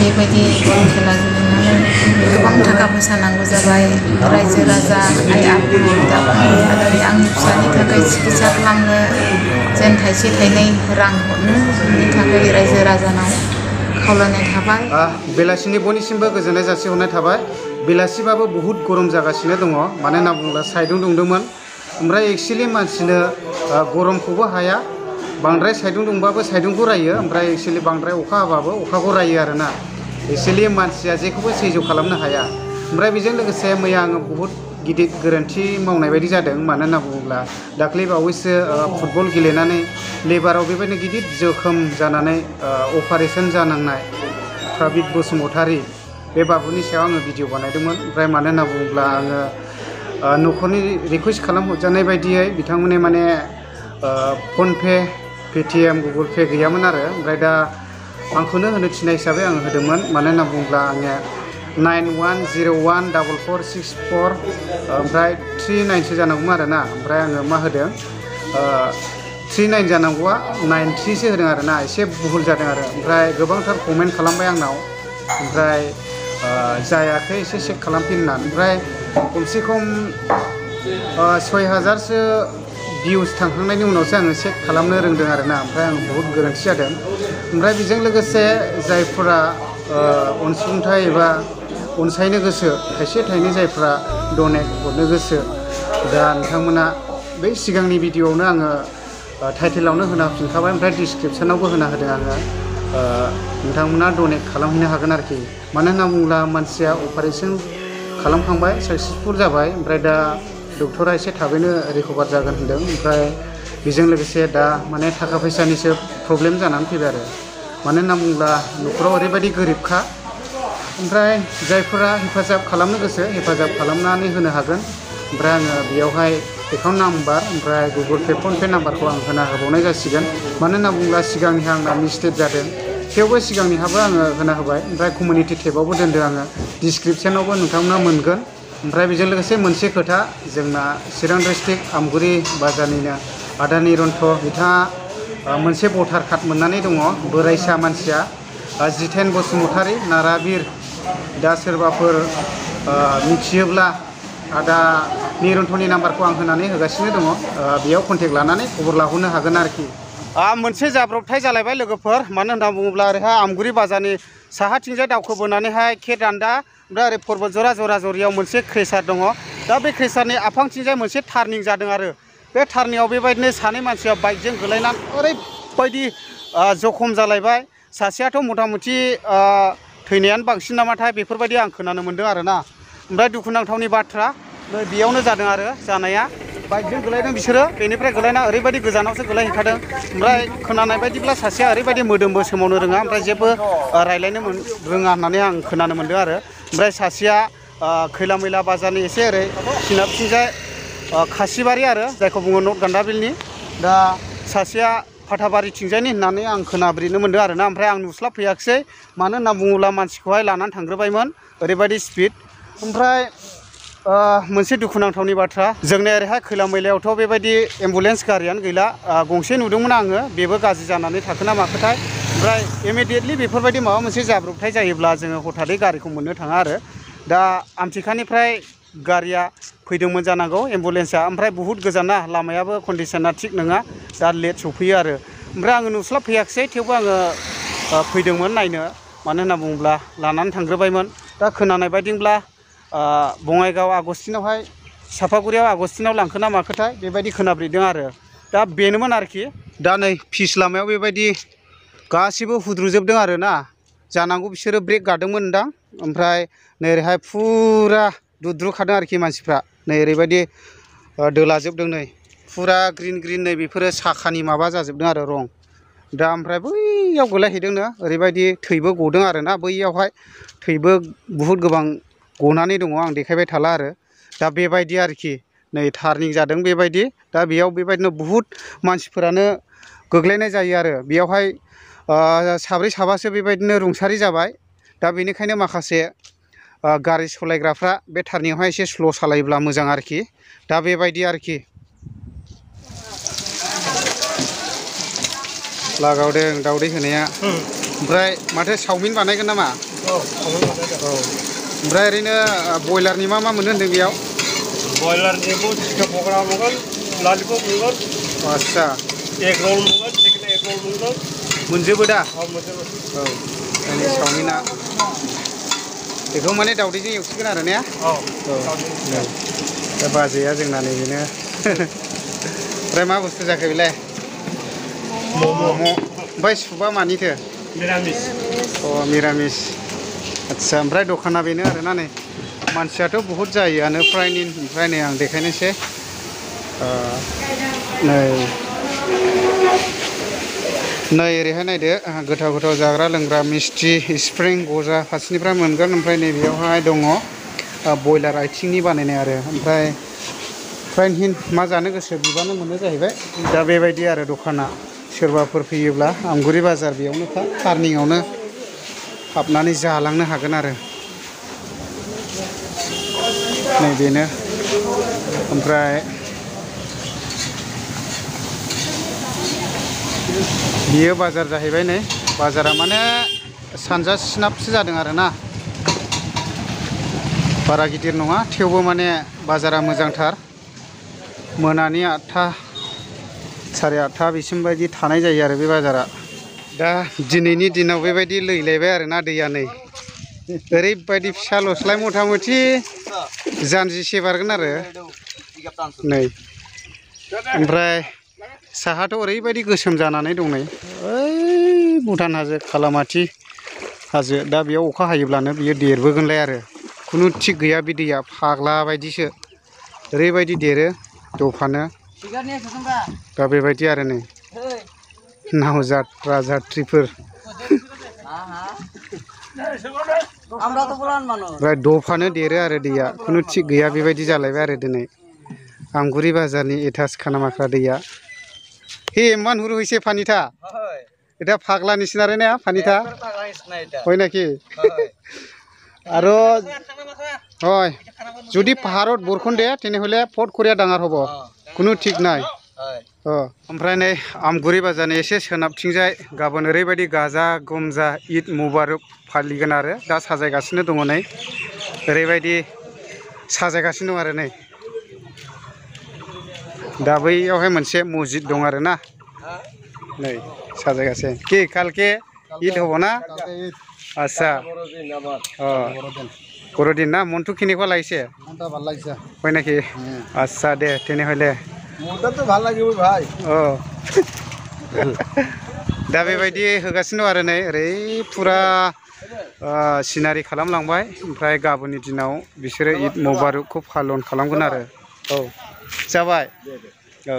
बेबायदि बल खेला गेलेनानै गोबां थाखा फैसा नांगौ जाबाय रायजो राजा आइ आफा बिदा फंबाय आरो आंनि फिसानि थाखाय सिकित्सा खालामनो जेन थाइसे थाइनै रां हरनो बिनि थाखाय रायजो राजानाव खावलायनाय थाबाय। बेलासिनि बयनिसिमबो गोजोननाय जासिहरनाय थाबाय। बेलासिबाबो बहुद गरम जागासिनो दङ, मानो होनना बुङोब्ला साइदुं दुंदोंमोन। ओमफ्राय एक्सुवेलि मानसिनो गरमखौबो हाया, बांद्राय साइदुं दुंबाबो साइदुंखौ रायो, ओमफ्राय एक्सुवेलि बांद्राय अखा हाबाबो अखाखौ रायो आरोना। एक्सुवेलि मानसिया जेखौबो सैज्य खालामनो हाया। ओमफ्राय बेजों लोगोसे मैया आङो बहुद गिदिर गोरोन्थि मावनाय बायदि जादों, मानो होनना बुङोब्ला दाख्लै बावैसो फुटबल गेलेनानै लेबाराव बेबायदिनो गिदिर जोखोम जानानै अपारेसन जानांनाय प्रबित बसुमतारी बे बाबुनि सायाव आङो भिडिअ बानायदोंमोन। ओमफ्राय मानो होनना बुङोब्ला आङो न'खरनि रिकुवेस्ट खालामहरजानाय बायदियै बिथांमोननि माने फनपे पेटिएम गुगोल पे गैयामोन आरो। ओमफ्राय दा आंखौनो होनो थिनाय हिसाबै आङो होदोंमोन, मानो होनना बुङोब्ला आङो 91014464 ओमफ्राय 39सो जानांगौमोन आरोना। ओमफ्राय आङो मा होदों 39 जानांगौआ 93सो होदों आरोना, एसे भुल जादों आरो। ओमफ्राय गोबांथार कमेन्ट खालामबाय आंनाव, ओमफ्राय जायाखै एसे चेक खालामफिननानै। ओमफ्राय खमसे खम 6000सो भिउस थांखांनायनि उनावसो आङो चेक खालामनो रोंदों आरोना। ओमफ्राय आं बहुद गोरोन्थि जादों। ओमफ्राय बेजों लोगोसे जायफोरा अनसुंथाइ एबा अनसायनो गोसो, थाइसे थाइनै जायफ्रा डनेट हरनो गोसो, दा नोंथांमोना बै सिगांनि भिडिअआवनो आङो टाइटेलावनो होना होफिनखाबाय, ओमफ्राय डिसक्रिपसनावबो होना होदों आङो। नोंथांमोना डनेट खालामहैनो हागोन आरोखि। मानो होनना बुङोब्ला मानसिया अपारेसन खालामखांबाय, साक्सेसफुल जाबाय, ओमफ्राय दा डक्टरा एसे थाबैनो रिकभार जागोन होनदों। ओमफ्राय बेजों लोगोसे दा माने थाखा फैसानिसो प्रब्लेम जानानै फैबाय आरो। मानो होनना बुङोब्ला न'खराव ओरैबायदि गोरिबखा। ओमफ्राय जायफोरा हेफाजाब खालामनो गोसो हेफाजाब खालामनानै होनो हागोन। ओमफ्राय आङो बेयावहाय एकाउन्ट नाम्बार ओमफ्राय गुगोल पे फनपे नाम्बारखौ आं होना होबावनाय जासिगोन। मानो होनना बुङोब्ला सिगांनिहा आंना मिस्टेक जादों, थेवबो सिगांनिहाबो आङो होना होबाय। ओमफ्राय कमिउनिटि टेबावबो दोनदों आङो, डिसक्रिपसनावबो नोंथांमोना मोनगोन। ओमफ्राय बेजों लोगोसे मोनसे खोथा, जोंना चिरां डिस्ट्रिक्ट आमगुरि बाजारनिनो आदा निरन्थ बिथाङा मोनसे भटार कार्ड मोननानै दङ, बोराइसा मानसिया जितेन बसुमतारी नाराबिर। दा सोरबाफोर मिथियोब्ला आदा निरन्थनि नाम्बारखौ आं होनानै होगासिनो दङ, बेयाव कन्टेक्ट लानानै खबर लाहरनो हागोन आरोखि। मोनसे जाब्रबथाय जालायबाय लोगोफोर, मानो होनना बुङोब्ला ओरैहाय आमगुरि बाजारनि साहाथिंजाय दावखोबोनानैहाय खेरान्दा, ओमफ्राय ओरै पर्बतजरा जरा जरियाव मोनसे क्रेसार दङ। दा बे क्रेसारनि आफांथिंजाय मोनसे टार्निं जादों आरो। बे टार्निंआव बेबायदिनो सानै मानसिया बाइकजों गोलैनानै ओरैबायदि जखम जालायबाय। सासेयाथ' मथा मथि थैनायानो बांसिन नामाथाय, बेफोरबायदि आं खोनानो मोन्दों आरोना। ओमफ्राय दुखुनांथावनि बाथ्रा, नै बेयावनो जादों आरो जानाया। बाइकजों गोलैदों बिसोरो, बेनिफ्राय गोलैना ओरैबायदि गोजानावसो गोलैहैखादों। ओमफ्राय खोनानाय बायदिब्ला सासेया ओरैबायदि मोदोमबो सोमावनो रोङा, ओमफ्राय जेबो रायलायनो रोङा होननानै आं खोनानो मोन्दों आरो। ओमफ्राय सासेया खैला मैला बाजारनि एसे ओरै सोनाबथिंजाय खासिबारि आरो, जायखौ बुङो नर्थ गान्दाबिलनि। दा सासेया फाथाबारिथिंजायनि होननानै आं खोनाब्रिनो मोन्दों आरोना। ओमफ्राय आं नुस्लाबफैयाखिसै, मानो होनना बुङोब्ला मानसिखौहाय लानानै थांग्रोबायमोन, ओरैबायदि स्पिड। ओमफ्राय मोनसे दुखुनांथावनि बाथ्रा, जोंनि ओरैहाय खैला मैलायावथ' बेबायदि एम्बुलेन्स गारियानो गैला। गंसे नुदोंमोन आङो, बेबो गाज्रि जानानै थाखोना माखोथाय। ओमफ्राय इमिडियेटलि बेफोरबायदि माबा मोनसे जाब्रबथाय जायोब्ला जोङो हथादै गारिखौ मोननो थाङा आरो। दा आमथिखानिफ्राय गारिया फैदोंमोन जानांगौ एम्बुलेन्सआ, ओमफ्राय बहुद गोजाना, लामायाबो कन्डिसना थिग नङा, दा लेट सफैयो आरो। ओमफ्राय आङो नुस्लाबफैयाखिसै, थेवबो आङो फैदोंमोन नायनो, मानो होनना बुङोब्ला लानानै थांग्रोबायमोन। दा खोनानाय बायदिब्ला बङाइगाव आगस्टिनावहाय, सापागुरियाव आगस्टिनाव लांखोना माखोथाय, बेबायदि खोनाब्रिदों आरो। दा बेनोमोन आरोखि। दा नै फिस लामायाव बेबायदि गासिबो हुद्रुजोबदों आरोना। जानांगौ बिसोरो ब्रेक गादोंमोनदां, ओमफ्राय नै ओरैहाय फुरा दुद्रुखादों आरोखि मानसिफ्रा। नै ओरैबायदि दोलाजोबदों, नै फुरा ग्रिन ग्रिन, नै बेफोरो साखानि माबा जाजोबदों आरो रं। दा ओमफ्राय बैयाव गोलैहैदोंनो, ओरैबायदि थैबो गदों आरोना बैयावहाय, थैबो बुहुद गोबां गनानै दङ, आं देखायबाय थाला आरो। दा बेबायदि आरोखि, नै टार्निं जादों बेबायदि। दा बेयाव बेबायदिनो बुहुद मानसिफोरानो गोग्लैनाय जायो आरो। बेयावहाय साब्रै साबासो बेबायदिनो रुंसारि जाबाय। दा बेनिखायनो माखासे गारि सालायग्राफ्रा बे टार्निंआवहाय एसे स्ल' सालायोब्ला मोजां आरोखि। दा बेबायदि आरोखि। लागावदों दावदै होनाया। ओमफ्राय माथो चावमिन बानायगोन नामा? औ चावमिन बानायदों। औ ओमफ्राय ओरैनो बयलारनि मा मोनो होनदों बेयाव? बयलारनिबो चिकेन पक'रा मोनगोन, ललिपप मोनगोन। आस्सा एग रल मोनगोन, चिकेन एग रल मोनगोन। मोनजोबो दा? औ मोनजोबो। औ जोंनि चावमिना बेखौ माने दावदैजों एवसिगोन आरो ने? औ औ दा बाजैया जोंना नैबेनो ओमफ्राय मा बुस्थु जाखो बेलाय? मम'। ओमफ्राय सुपआ मानिथो? मिरामिस। अ मिरामिस। आदसा ओमफ्राय दखाना बेनो आरोना नै मानसियाथ' बहुद जायोआनो फ्रायनि ओमफ्राय नै आं देखायनोसै नै ओरैहाय नायदो गोथाव गोथाव जाग्रा लोंग्रा मिस्थि स्प्रिं गजा फारसेनिफ्राय मोनगोन। ओमफ्राय नैबेयावहाय दङ बयलार आथिंनि बानायनाय आरो ओमफ्राय फ्राइन हिन मा जानो गोसो बिबानो मोनो जाहैबाय। दा बेबायदि आरो दखाना सोरबाफोर फैयोब्ला आमगुरि बाजार बेयावनोखा टार्निंआवनो हाबनानै जालांनो हागोन आरो नैबेनो। ओमफ्राय बियो बाजार जाहैबाय। नै बाजारा माने सानजा सोनाबसो जादों आरोना बारा गिदिर नङा थेवबो माने बाजारा मोजांथार। मोनानि 8टा साराय 8टा बिसिम बायदि थानाय जायो आरो बे बाजारा। दा दिनैनि दिनाव बेबायदि लैलायबाय आरोना दैया नै ओरैबायदि फिसाल'सलाय मथा मथि जानजिसे बारगोन आरो नै। ओमफ्राय साहाथ' ओरैबायदि गोसोम जानानै दं नै ओइ भुटान हाजो खालामाथि हाजो। दा बेयाव अखा हायोब्लानो बियो देरबोगोनलाय आरो खुनु थिग गैया बे दैया फाग्ला बायदिसो ओरैबायदि देरो दफानो। दा बेबायदि आरो नै नाव जात्रा जात्रिफोर ओमफ्राय दफानो देरो आरो दैया खुनु थिग गैया बेबायदि जालायबाय आरो दिनै आमगुरि बाजारनि एटाच खानामाख्रा दैया। हे मान हुरु হৈছে फानिथा এটা পাগলা নিচিনাৰে নে ফানিতা হয় নাকি? আৰু হয় যদি পাহাৰত বৰষুণ দিয়ে তেনেহ'লে ফট কৰিয়া ডাঙৰ হ'ব কোনো ঠিক নাই। ओमफ्राय नै आमगुरि बाजारनि एसे सोनाबथिंजाय गाबोन ओरैबायदि गाजा गोमजा ईद मुबारक फालिगोन आरो दा साजायगासिनो दङ। नै ओरैबायदि साजायगासिनो दं आरो नै दा बैयावहाय मोनसे मस्जिद दं आरो ना नै साजायगासिनो कि कालके ईद হ'ব ना? আচ্ছা অঁ বড়দিন না মনটো কেনেকুৱা লাগিছে? ভাল লাগিছে হয় নেকি? আচ্ছা দে তেনেহ'লে মনটো ভাল লাগিব ভাই। অঁ दा बेबायदि होगासिनो दं आरो नै ओरै फुरा सिनारि खालामलांबाय। ओमफ्राय गाबोननि दिनाव बिसोरो ईद मुबारकखौ पालन खालामगोन आरो। औ जाबाय औ।